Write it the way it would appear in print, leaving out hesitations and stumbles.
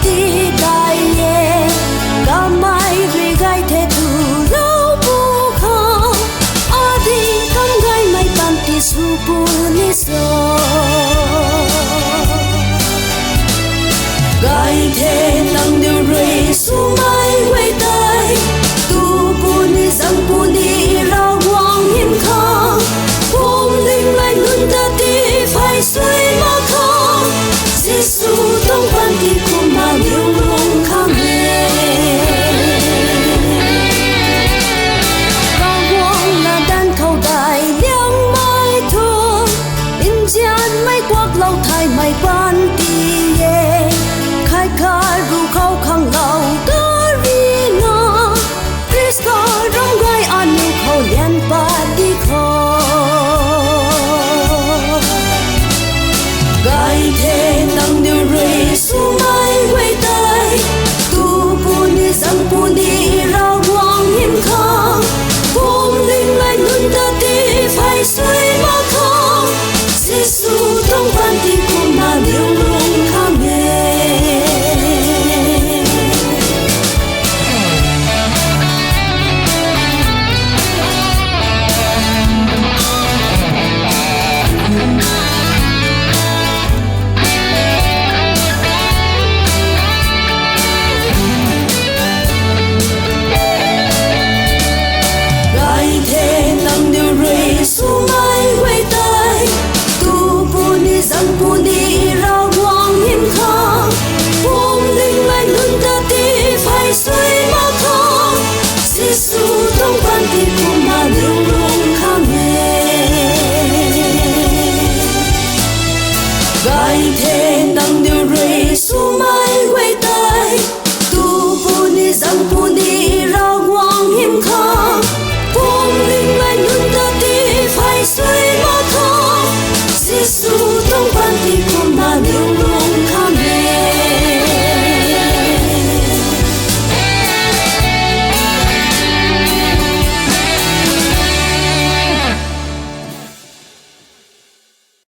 ti đại ye cả mai về gai thế tu lâu bu kha adi kam gai mai pan ti su pu ni so gai thế tăng điều rơi su mai quay tay tu pu ni sang pu ni ra quang hiểm khang hôm linh mai ngân ta ti phải suy mà khang Giêsu tông ban ti của mà yêu luôn khang lệ cao quang là đan khâu đại liang mai thương in gian mai quắc lâu thay mai ban ti ye khai khai ru khâu khang lâu karina Krista rong gai anu khâu lian pa đi kho gai thế